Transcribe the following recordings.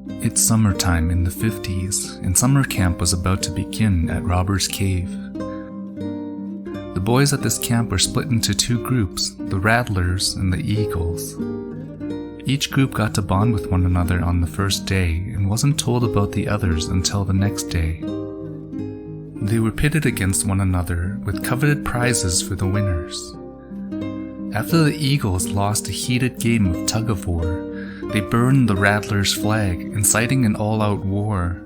It's summertime in the 50s, and summer camp was about to begin at Robbers Cave. The boys at this camp were split into two groups, the Rattlers and the Eagles. Each group got to bond with one another on the first day and wasn't told about the others until the next day. They were pitted against one another with coveted prizes for the winners. After the Eagles lost a heated game of tug-of-war, they burned the Rattlers' flag, inciting an all-out war.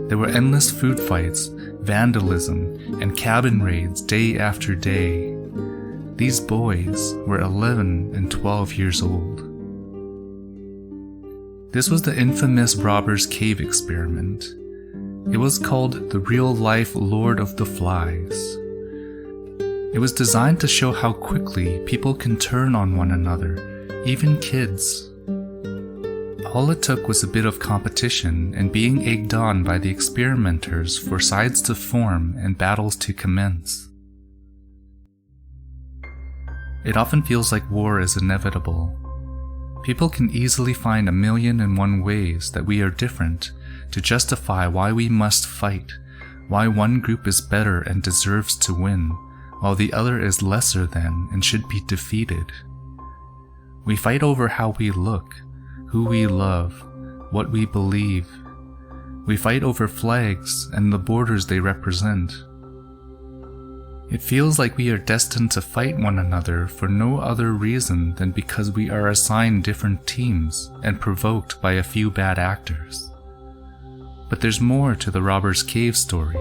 There were endless food fights, vandalism, and cabin raids day after day. These boys were 11 and 12 years old. This was the infamous Robbers Cave experiment. It was called the real-life Lord of the Flies. It was designed to show how quickly people can turn on one another, even kids. All it took was a bit of competition and being egged on by the experimenters for sides to form and battles to commence. It often feels like war is inevitable. People can easily find 1,000,001 ways that we are different to justify why we must fight, why one group is better and deserves to win, while the other is lesser than and should be defeated. We fight over how we look, who we love, what we believe. We fight over flags and the borders they represent. It feels like we are destined to fight one another for no other reason than because we are assigned different teams and provoked by a few bad actors. But there's more to the Robbers Cave story.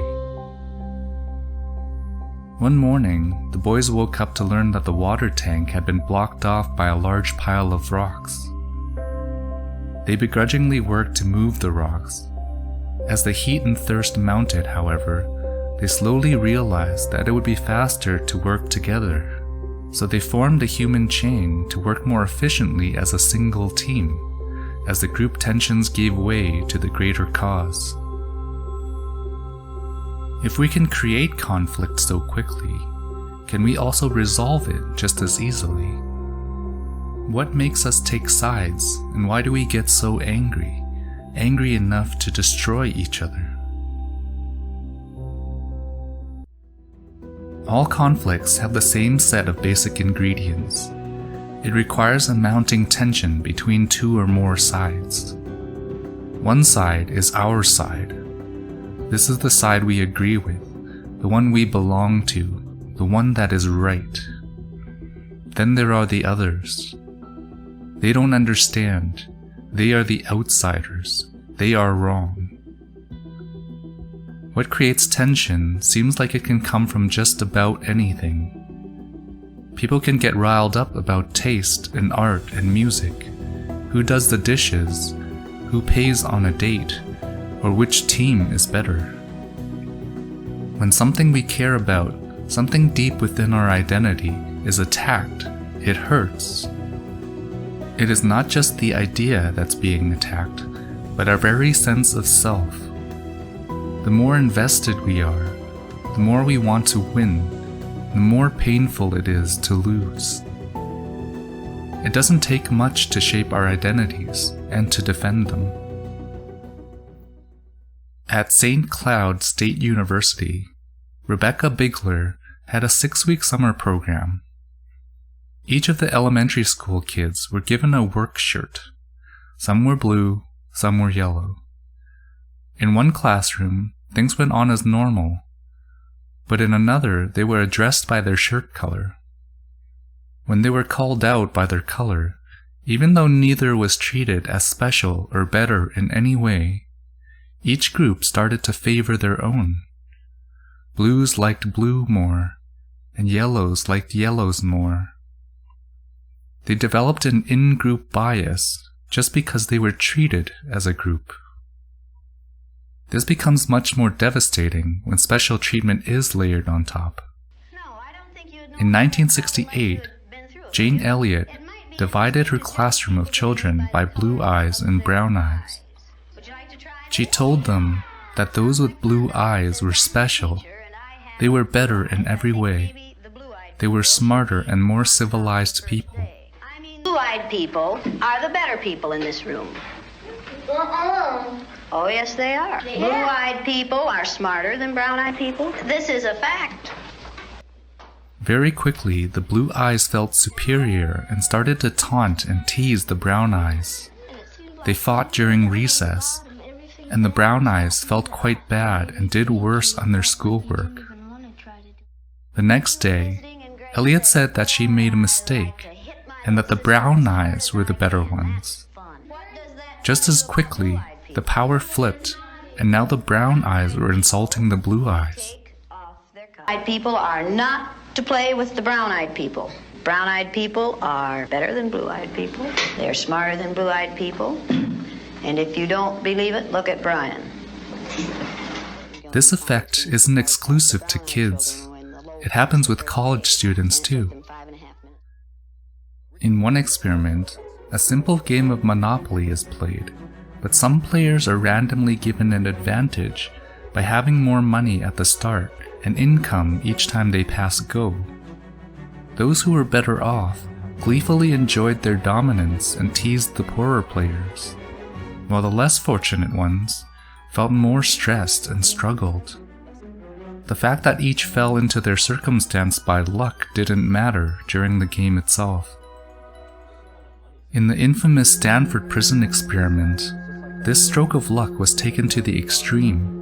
One morning, the boys woke up to learn that the water tank had been blocked off by a large pile of rocks. They begrudgingly worked to move the rocks. As the heat and thirst mounted, however, they slowly realized that it would be faster to work together, so they formed a human chain to work more efficiently as a single team, as the group tensions gave way to the greater cause. If we can create conflict so quickly, can we also resolve it just as easily? What makes us take sides, and why do we get so angry enough to destroy each other? All conflicts have the same set of basic ingredients. It requires a mounting tension between two or more sides. One side is our side. This is the side we agree with, the one we belong to, the one that is right. Then there are the others. They don't understand. They are the outsiders. They are wrong. What creates tension seems like it can come from just about anything. People can get riled up about taste and art and music, who does the dishes, who pays on a date, or which team is better. When something we care about, something deep within our identity, is attacked, it hurts. It is not just the idea that's being attacked, but our very sense of self. The more invested we are, the more we want to win, the more painful it is to lose. It doesn't take much to shape our identities and to defend them. At St. Cloud State University, Rebecca Bigler had a 6-week summer program. Each of the elementary school kids were given a work shirt. Some were blue, some were yellow. In one classroom, things went on as normal, but in another, they were addressed by their shirt color. When they were called out by their color, even though neither was treated as special or better in any way, each group started to favor their own. Blues liked blue more, and yellows liked yellows more. They developed an in-group bias just because they were treated as a group. This becomes much more devastating when special treatment is layered on top. In 1968, Jane Elliott divided her classroom of children by blue eyes and brown eyes. She told them that those with blue eyes were special. They were better in every way. They were smarter and more civilized people. Blue-eyed people are the better people in this room. Oh, yes, they are. Yeah. Blue-eyed people are smarter than brown-eyed people. This is a fact. Very quickly, the blue eyes felt superior and started to taunt and tease the brown eyes. They fought during recess, and the brown eyes felt quite bad and did worse on their schoolwork. The next day, Elliot said that she made a mistake and that the brown eyes were the better ones. Just as quickly, the power flipped, and now the brown eyes were insulting the blue eyes. Blue-eyed people are not to play with the brown-eyed people. Brown-eyed people are better than blue-eyed people. They're smarter than blue-eyed people. And if you don't believe it, look at Brian. This effect isn't exclusive to kids. It happens with college students too. In one experiment, a simple game of Monopoly is played, but some players are randomly given an advantage by having more money at the start and income each time they pass go. Those who were better off gleefully enjoyed their dominance and teased the poorer players, while the less fortunate ones felt more stressed and struggled. The fact that each fell into their circumstance by luck didn't matter during the game itself. In the infamous Stanford prison experiment, this stroke of luck was taken to the extreme.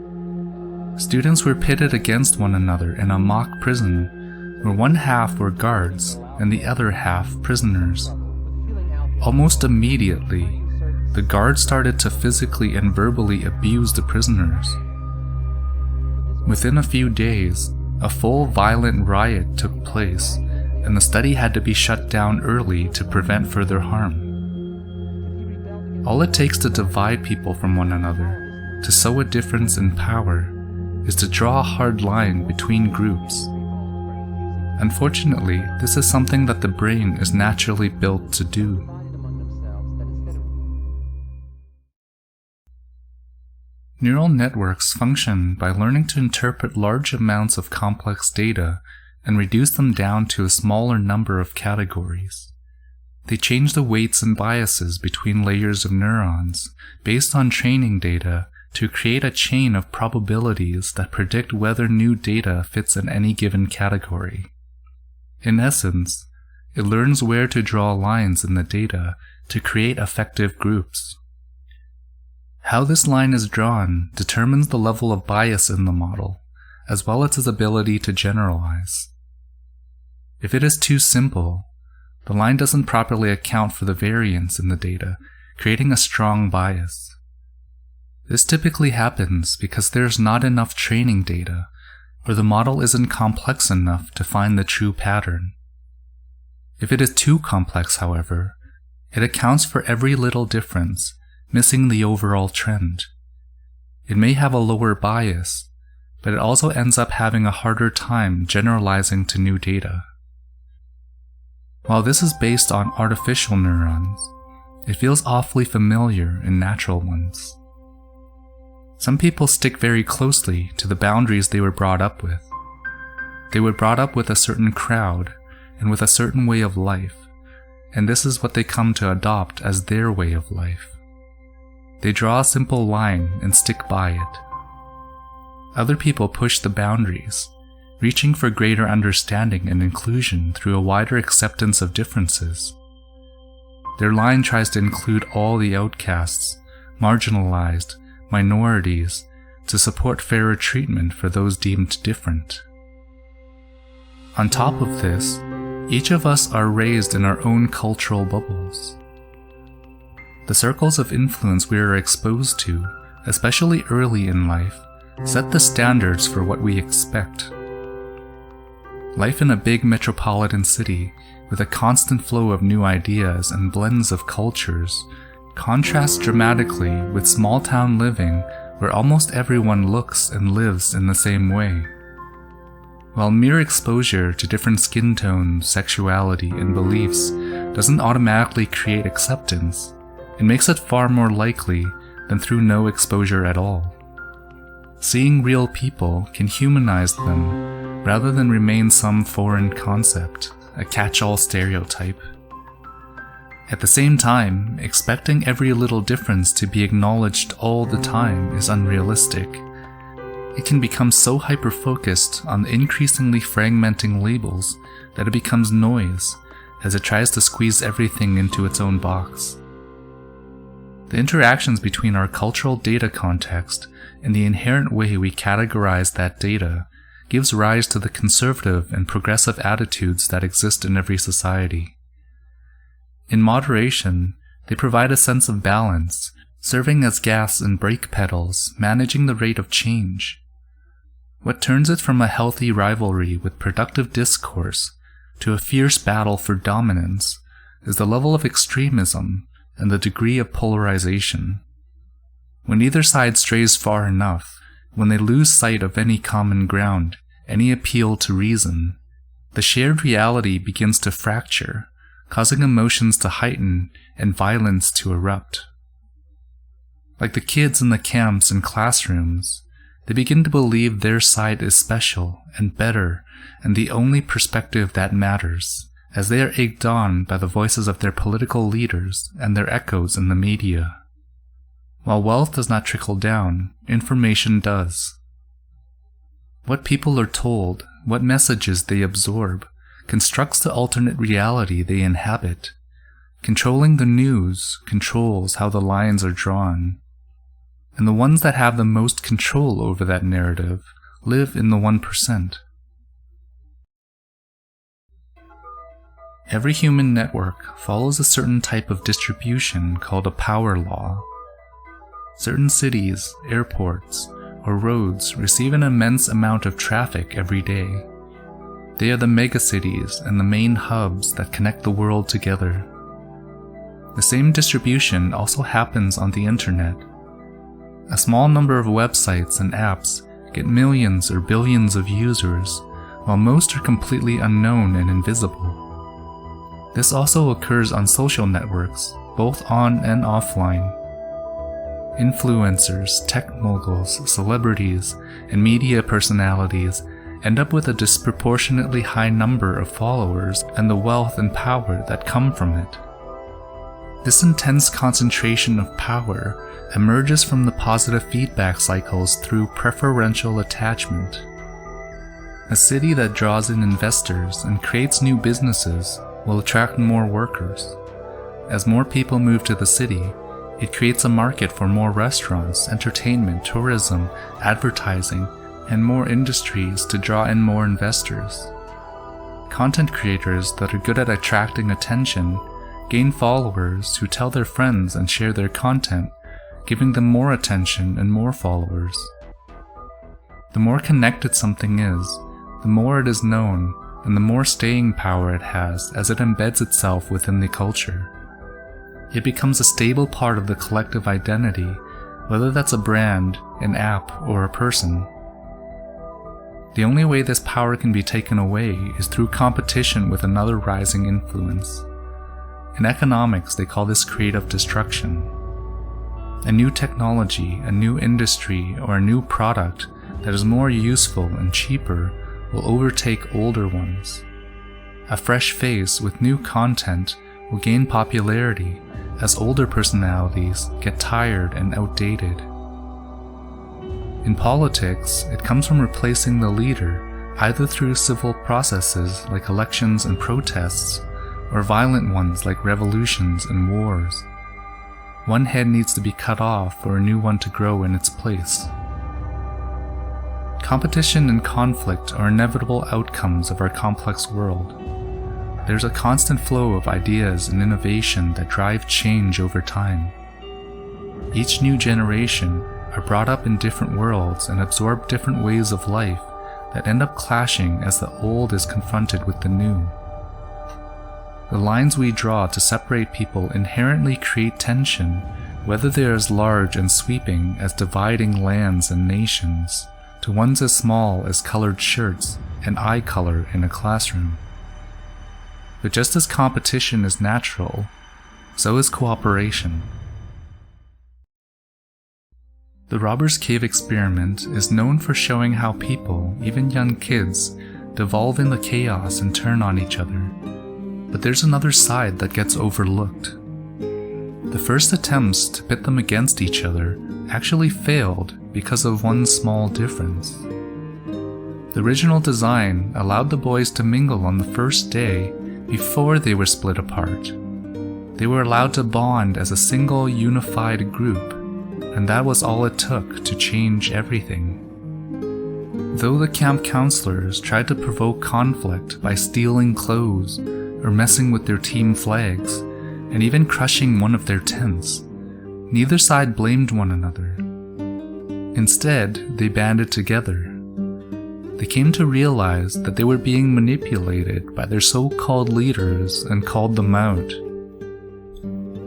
Students were pitted against one another in a mock prison, where one half were guards and the other half prisoners. Almost immediately, the guards started to physically and verbally abuse the prisoners. Within a few days, a full violent riot took place, and the study had to be shut down early to prevent further harm. All it takes to divide people from one another, to sow a difference in power, is to draw a hard line between groups. Unfortunately, this is something that the brain is naturally built to do. Neural networks function by learning to interpret large amounts of complex data and reduce them down to a smaller number of categories. They change the weights and biases between layers of neurons based on training data to create a chain of probabilities that predict whether new data fits in any given category. In essence, it learns where to draw lines in the data to create effective groups. How this line is drawn determines the level of bias in the model, as well as its ability to generalize. If it is too simple, the line doesn't properly account for the variance in the data, creating a strong bias. This typically happens because there is not enough training data, or the model isn't complex enough to find the true pattern. If it is too complex, however, it accounts for every little difference, missing the overall trend. It may have a lower bias, but it also ends up having a harder time generalizing to new data. While this is based on artificial neurons, it feels awfully familiar in natural ones. Some people stick very closely to the boundaries they were brought up with. They were brought up with a certain crowd and with a certain way of life, and this is what they come to adopt as their way of life. They draw a simple line and stick by it. Other people push the boundaries, reaching for greater understanding and inclusion through a wider acceptance of differences. Their line tries to include all the outcasts, marginalized, minorities, to support fairer treatment for those deemed different. On top of this, each of us are raised in our own cultural bubbles. The circles of influence we are exposed to, especially early in life, set the standards for what we expect. Life in a big metropolitan city, with a constant flow of new ideas and blends of cultures, contrasts dramatically with small-town living where almost everyone looks and lives in the same way. While mere exposure to different skin tones, sexuality, and beliefs doesn't automatically create acceptance, it makes it far more likely than through no exposure at all. Seeing real people can humanize them rather than remain some foreign concept, a catch-all stereotype. At the same time, expecting every little difference to be acknowledged all the time is unrealistic. It can become so hyper-focused on increasingly fragmenting labels that it becomes noise as it tries to squeeze everything into its own box. The interactions between our cultural data context and the inherent way we categorize that data gives rise to the conservative and progressive attitudes that exist in every society. In moderation, they provide a sense of balance, serving as gas and brake pedals, managing the rate of change. What turns it from a healthy rivalry with productive discourse to a fierce battle for dominance is the level of extremism and the degree of polarization. When either side strays far enough, when they lose sight of any common ground, any appeal to reason, the shared reality begins to fracture, causing emotions to heighten and violence to erupt. Like the kids in the camps and classrooms, they begin to believe their side is special and better and the only perspective that matters, as they are egged on by the voices of their political leaders and their echoes in the media. While wealth does not trickle down, information does. What people are told, what messages they absorb, constructs the alternate reality they inhabit. Controlling the news controls how the lines are drawn. And the ones that have the most control over that narrative live in the 1%. Every human network follows a certain type of distribution called a power law. Certain cities, airports, or roads receive an immense amount of traffic every day. They are the megacities and the main hubs that connect the world together. The same distribution also happens on the internet. A small number of websites and apps get millions or billions of users, while most are completely unknown and invisible. This also occurs on social networks, both on and offline. Influencers, tech moguls, celebrities, and media personalities end up with a disproportionately high number of followers and the wealth and power that come from it. This intense concentration of power emerges from the positive feedback cycles through preferential attachment. A city that draws in investors and creates new businesses will attract more workers. As more people move to the city, it creates a market for more restaurants, entertainment, tourism, advertising, and more industries to draw in more investors. Content creators that are good at attracting attention gain followers who tell their friends and share their content, giving them more attention and more followers. The more connected something is, the more it is known, and the more staying power it has as it embeds itself within the culture. It becomes a stable part of the collective identity, whether that's a brand, an app, or a person. The only way this power can be taken away is through competition with another rising influence. In economics, they call this creative destruction. A new technology, a new industry, or a new product that is more useful and cheaper will overtake older ones. A fresh face with new content will gain popularity as older personalities get tired and outdated. In politics, it comes from replacing the leader either through civil processes like elections and protests, or violent ones like revolutions and wars. One head needs to be cut off for a new one to grow in its place. Competition and conflict are inevitable outcomes of our complex world. There's a constant flow of ideas and innovation that drive change over time. Each new generation are brought up in different worlds and absorb different ways of life that end up clashing as the old is confronted with the new. The lines we draw to separate people inherently create tension, whether they are as large and sweeping as dividing lands and nations, to ones as small as colored shirts and eye color in a classroom. But just as competition is natural, so is cooperation. The Robbers Cave experiment is known for showing how people, even young kids, devolve in the chaos and turn on each other. But there's another side that gets overlooked. The first attempts to pit them against each other actually failed because of one small difference. The original design allowed the boys to mingle on the first day before they were split apart. They were allowed to bond as a single unified group, and that was all it took to change everything. Though the camp counselors tried to provoke conflict by stealing clothes or messing with their team flags, and even crushing one of their tents, neither side blamed one another. Instead, they banded together. They came to realize that they were being manipulated by their so-called leaders and called them out.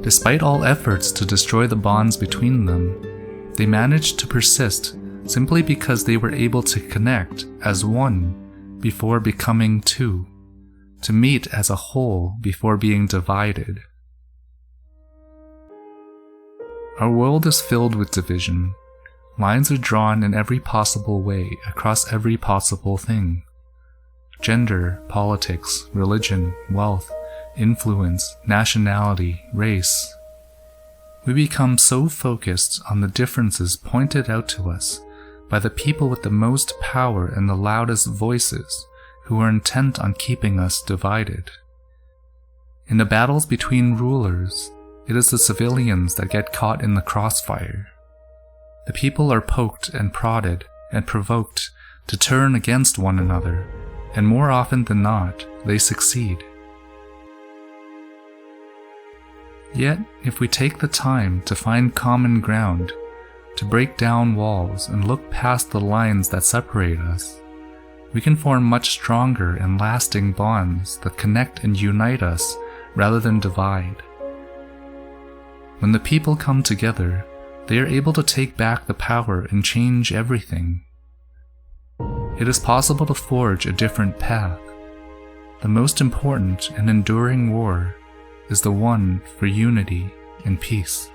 Despite all efforts to destroy the bonds between them, they managed to persist simply because they were able to connect as one before becoming two, to meet as a whole before being divided. Our world is filled with division. Lines are drawn in every possible way across every possible thing. Gender, politics, religion, wealth, influence, nationality, race. We become so focused on the differences pointed out to us by the people with the most power and the loudest voices who are intent on keeping us divided. In the battles between rulers, it is the civilians that get caught in the crossfire. The people are poked and prodded and provoked to turn against one another, and more often than not, they succeed. Yet, if we take the time to find common ground, to break down walls and look past the lines that separate us, we can form much stronger and lasting bonds that connect and unite us rather than divide. When the people come together, they are able to take back the power and change everything. It is possible to forge a different path. The most important and enduring war is the one for unity and peace.